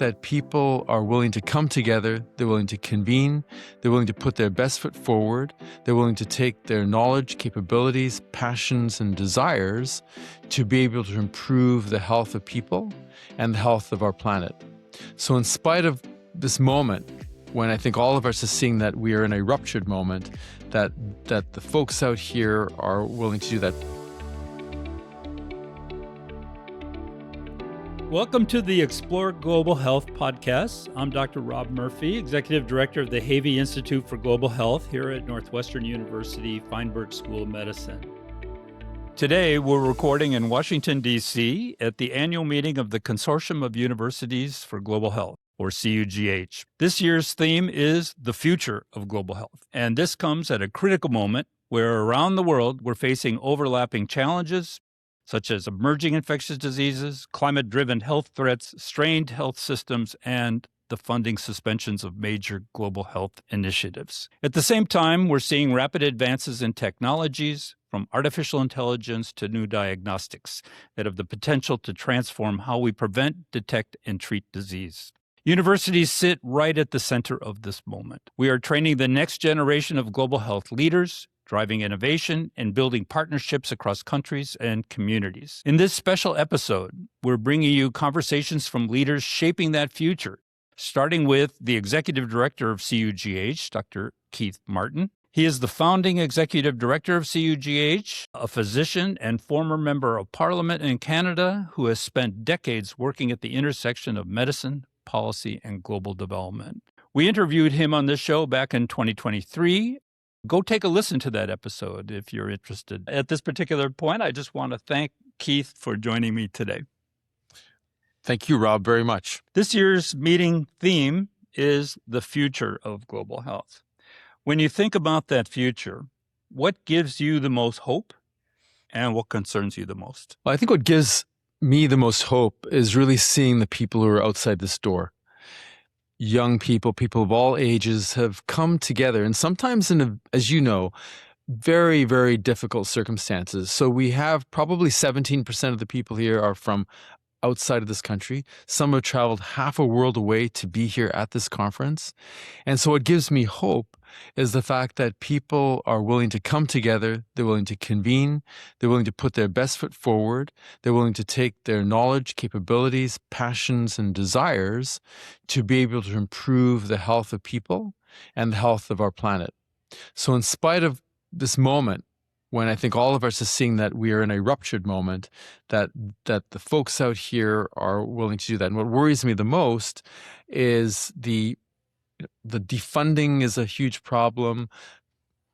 that people are willing to come together, they're willing to convene, they're willing to put their best foot forward, they're willing to take their knowledge, capabilities, passions, and desires to be able to improve the health of people and the health of our planet. So in spite of this moment, when I think all of us are seeing that we are in a ruptured moment, that the folks out here are willing to do that. Welcome to the Explore Global Health podcast. I'm Dr. Rob Murphy, Executive Director of the Havey Institute for Global Health here at Northwestern University Feinberg School of Medicine. Today, we're recording in Washington, D.C. at the annual meeting of the Consortium of Universities for Global Health, or CUGH. This year's theme is the future of global health. And this comes at a critical moment where around the world we're facing overlapping challenges, such as emerging infectious diseases, climate-driven health threats, strained health systems, and the funding suspensions of major global health initiatives. At the same time, we're seeing rapid advances in technologies, from artificial intelligence to new diagnostics, that have the potential to transform how we prevent, detect, and treat disease. Universities sit right at the center of this moment. We are training the next generation of global health leaders, driving innovation, and building partnerships across countries and communities. In this special episode, we're bringing you conversations from leaders shaping that future, starting with the Executive Director of CUGH, Dr. Keith Martin. He is the founding Executive Director of CUGH, a physician and former Member of Parliament in Canada who has spent decades working at the intersection of medicine, policy, and global development. We interviewed him on this show back in 2023. Go take a listen to that episode if you're interested. At this particular point, I just want to thank Keith for joining me today. Thank you, Rob, very much. This year's meeting theme is the future of global health. When you think about that future, what gives you the most hope and what concerns you the most? Well, I think what gives me the most hope is really seeing the people who are outside this door. Young people, people of all ages have come together, and sometimes as you know, very, very difficult circumstances. So we have probably 17% of the people here are from outside of this country. Some have traveled half a world away to be here at this conference. And so what gives me hope is the fact that people are willing to come together, they're willing to convene, they're willing to put their best foot forward, they're willing to take their knowledge, capabilities, passions, and desires to be able to improve the health of people and the health of our planet. So in spite of this moment, when I think all of us are seeing that we are in a ruptured moment, that the folks out here are willing to do that. And what worries me the most is the defunding is a huge problem.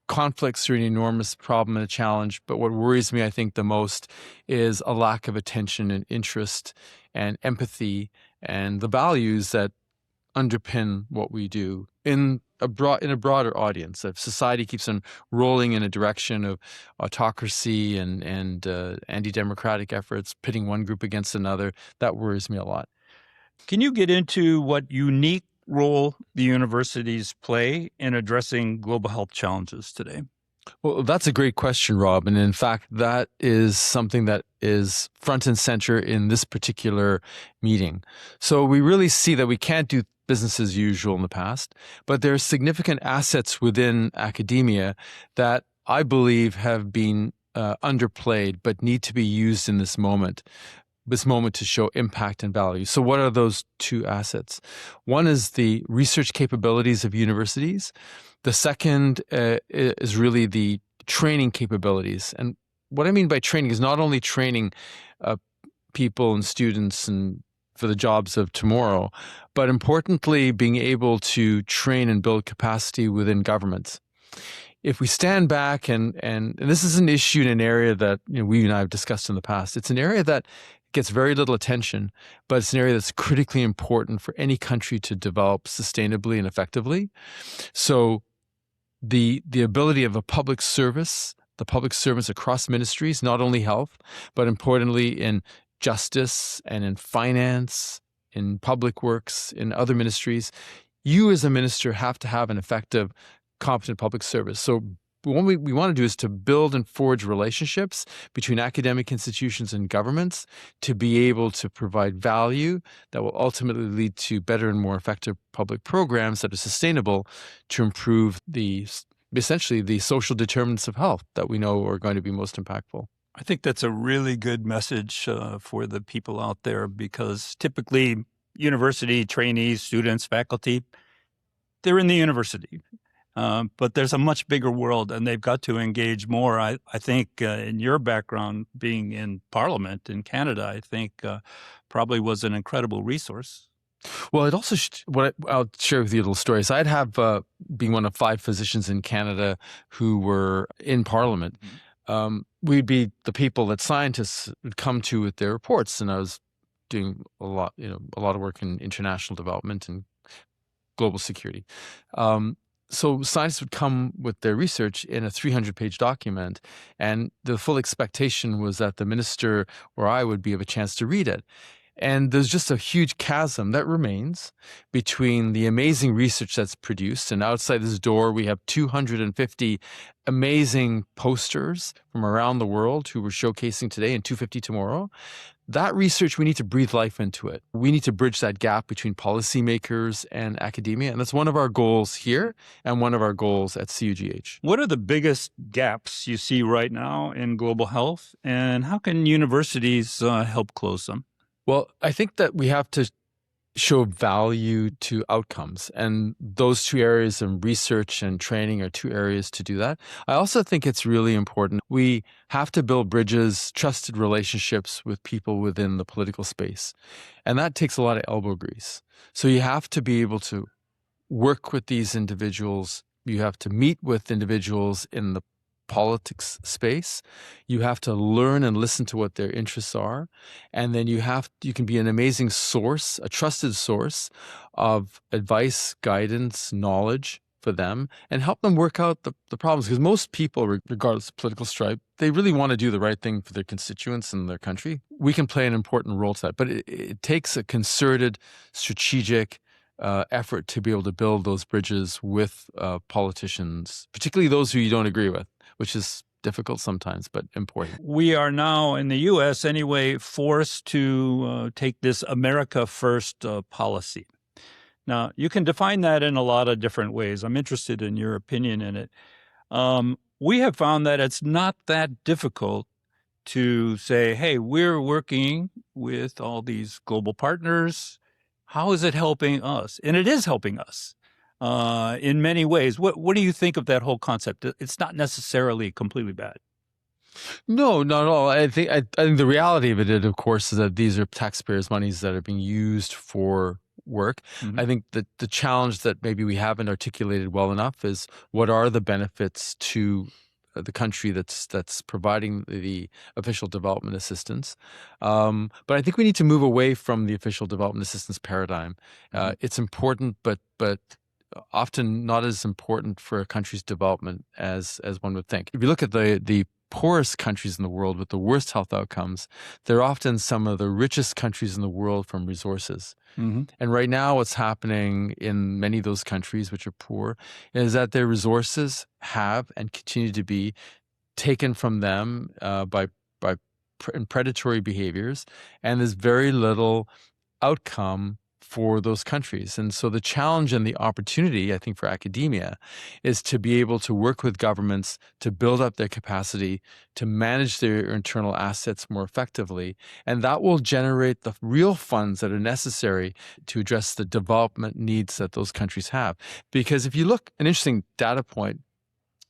Conflicts are an enormous problem and a challenge. But what worries me, I think, the most is a lack of attention and interest and empathy and the values that underpin what we do in a broader audience. If society keeps on rolling in a direction of autocracy and anti-democratic efforts, pitting one group against another, that worries me a lot. Can you get into what unique role the universities play in addressing global health challenges today? Well, that's a great question, Rob. And in fact, that is something that is front and center in this particular meeting. So we really see that we can't do business as usual in the past, but there are significant assets within academia that I believe have been underplayed, but need to be used in this moment to show impact and value. So what are those two assets? One is the research capabilities of universities. The second is really the training capabilities. And what I mean by training is not only training people and students and for the jobs of tomorrow, but importantly, being able to train and build capacity within governments. If we stand back and this is an issue in an area that we and I have discussed in the past, it's an area that gets very little attention, but it's an area that's critically important for any country to develop sustainably and effectively. So the ability of a public service, the public servants across ministries, not only health, but importantly in justice and in finance, in public works, in other ministries, you as a minister have to have an effective, competent public service. So what we want to do is to build and forge relationships between academic institutions and governments to be able to provide value that will ultimately lead to better and more effective public programs that are sustainable to improve essentially the social determinants of health that we know are going to be most impactful. I think that's a really good message for the people out there, because typically university trainees, students, faculty, they're in the university. But there's a much bigger world, and they've got to engage more. I think in your background, being in Parliament in Canada, I think probably was an incredible resource. Well, it also, I'll share with you a little story. So I'd have, being one of 5 physicians in Canada who were in Parliament, we'd be the people that scientists would come to with their reports. And I was doing a lot of work in international development and global security. So scientists would come with their research in a 300-page document, and the full expectation was that the minister or I would be of a chance to read it. And there's just a huge chasm that remains between the amazing research that's produced, and outside this door we have 250 amazing posters from around the world who we're showcasing today and 250 tomorrow. That research, we need to breathe life into it. We need to bridge that gap between policymakers and academia, and that's one of our goals here and one of our goals at CUGH. What are the biggest gaps you see right now in global health, and how can universities help close them? Well, I think that we have to show value to outcomes, and those 2 areas of research and training are 2 areas to do that. I also think it's really important. We have to build bridges, trusted relationships with people within the political space, and that takes a lot of elbow grease. So you have to be able to work with these individuals. You have to meet with individuals in the politics space. You have to learn and listen to what their interests are. And then you can be an amazing source, a trusted source of advice, guidance, knowledge for them, and help them work out the problems. Because most people, regardless of political stripe, they really want to do the right thing for their constituents and their country. We can play an important role to that. But it takes a concerted, strategic effort to be able to build those bridges with politicians, particularly those who you don't agree with, which is difficult sometimes, but important. We are now, in the U.S. anyway, forced to take this America First policy. Now, you can define that in a lot of different ways. I'm interested in your opinion in it. We have found that it's not that difficult to say, hey, we're working with all these global partners. How is it helping us? And it is helping us in many ways. What do you think of that whole concept? It's not necessarily completely bad. No, not at all. I think the reality of it, of course, is that these are taxpayers' monies that are being used for work. Mm-hmm. I think that the challenge that maybe we haven't articulated well enough is what are the benefits to the country that's providing the official development assistance. But I think we need to move away from the official development assistance paradigm. It's important, but often not as important for a country's development as one would think. If you look at the poorest countries in the world with the worst health outcomes, they're often some of the richest countries in the world from resources. Mm-hmm. And right now what's happening in many of those countries which are poor is that their resources have and continue to be taken from them by predatory behaviors, and there's very little outcome for those countries. And so the challenge and the opportunity, I think, for academia is to be able to work with governments to build up their capacity to manage their internal assets more effectively. And that will generate the real funds that are necessary to address the development needs that those countries have. Because if you look, an interesting data point,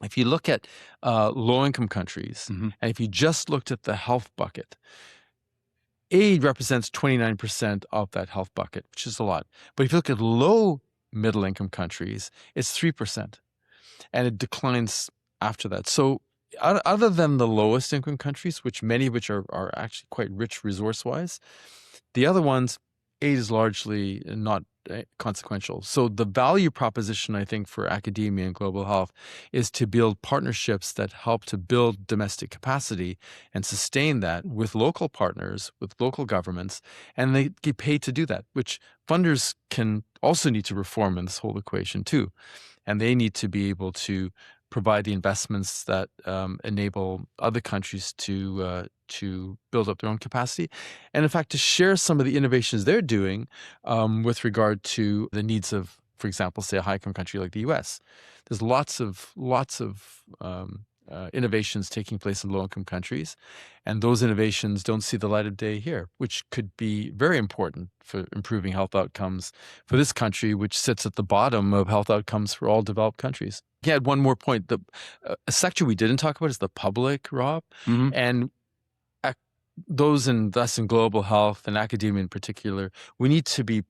if you look at low-income countries, Mm-hmm. and if you just looked at the health bucket, aid represents 29% of that health bucket, which is a lot. But if you look at low middle-income countries, it's 3%. And it declines after that. So other than the lowest income countries, which many of which are actually quite rich resource-wise, the other ones, aid is largely not consequential. So the value proposition, I think, for academia and global health is to build partnerships that help to build domestic capacity and sustain that with local partners, with local governments, and they get paid to do that, which funders can also need to reform in this whole equation too. And they need to be able to provide the investments that enable other countries to build up their own capacity, and in fact to share some of the innovations they're doing with regard to the needs of, for example, say a high-income country like the U.S. There's lots of innovations taking place in low-income countries, and those innovations don't see the light of day here, which could be very important for improving health outcomes for this country, which sits at the bottom of health outcomes for all developed countries. He had one more point. A sector we didn't talk about is the public, Rob, Mm-hmm. and those in global health and academia in particular, we need to be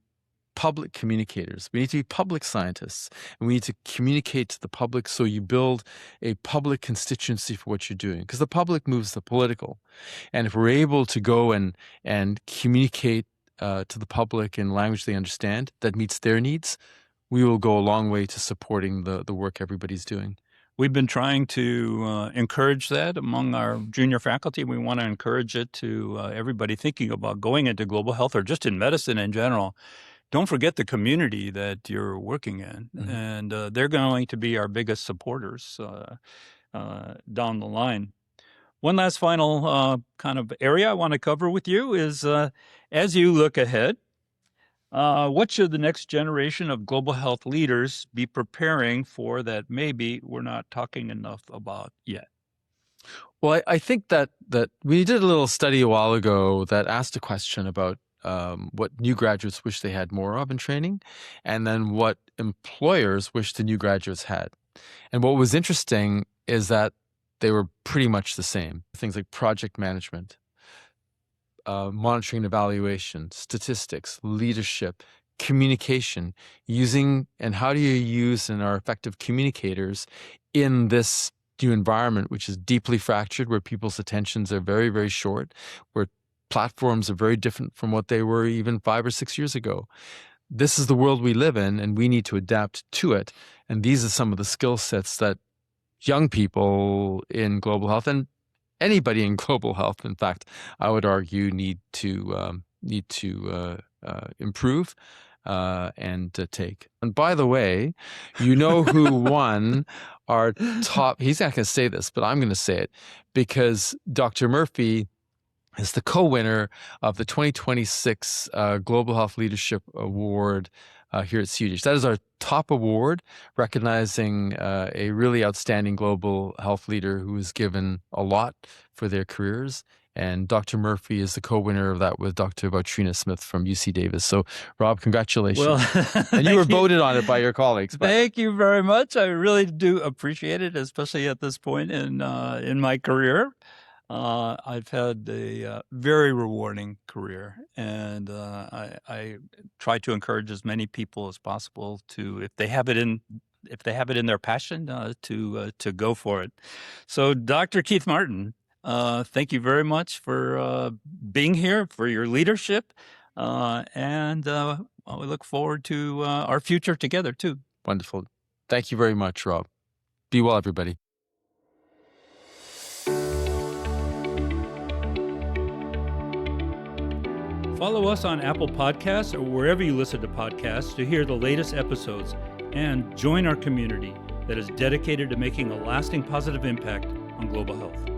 public communicators. We need to be public scientists, and we need to communicate to the public so you build a public constituency for what you're doing, because the public moves the political. And if we're able to go and communicate to the public in language they understand that meets their needs, we will go a long way to supporting the work everybody's doing. We've been trying to encourage that among our junior faculty. We want to encourage it to everybody thinking about going into global health or just in medicine in general. Don't forget the community that you're working in, and they're going to be our biggest supporters down the line. One last final kind of area I want to cover with you is, as you look ahead, what should the next generation of global health leaders be preparing for that maybe we're not talking enough about yet? Well, I think that we did a little study a while ago that asked a question about what new graduates wish they had more of in training, and then what employers wish the new graduates had. And what was interesting is that they were pretty much the same. Things like project management, monitoring and evaluation, statistics, leadership, communication, and how do you use and are effective communicators in this new environment, which is deeply fractured, where people's attentions are very, very short, where platforms are very different from what they were even 5 or 6 years ago. This is the world we live in, and we need to adapt to it. And these are some of the skill sets that young people in global health, and anybody in global health, in fact, I would argue, need to improve and to take. And by the way, you know who won our top? He's not going to say this, but I'm going to say it, because Dr. Murphy is the co-winner of the 2026 Global Health Leadership Award here at CUGH. That is our top award, recognizing a really outstanding global health leader who has given a lot for their careers. And Dr. Murphy is the co-winner of that with Dr. Boutrina Smith from UC Davis. So, Rob, congratulations. Well, and you were voted on it by your colleagues. Thank you very much. I really do appreciate it, especially at this point in my career. I've had a very rewarding career, and I try to encourage as many people as possible to, if they have it in their passion, to go for it. So, Dr. Keith Martin, thank you very much for being here, for your leadership, and we look forward to our future together too. Wonderful. Thank you very much, Rob. Be well, everybody. Follow us on Apple Podcasts or wherever you listen to podcasts to hear the latest episodes, and join our community that is dedicated to making a lasting positive impact on global health.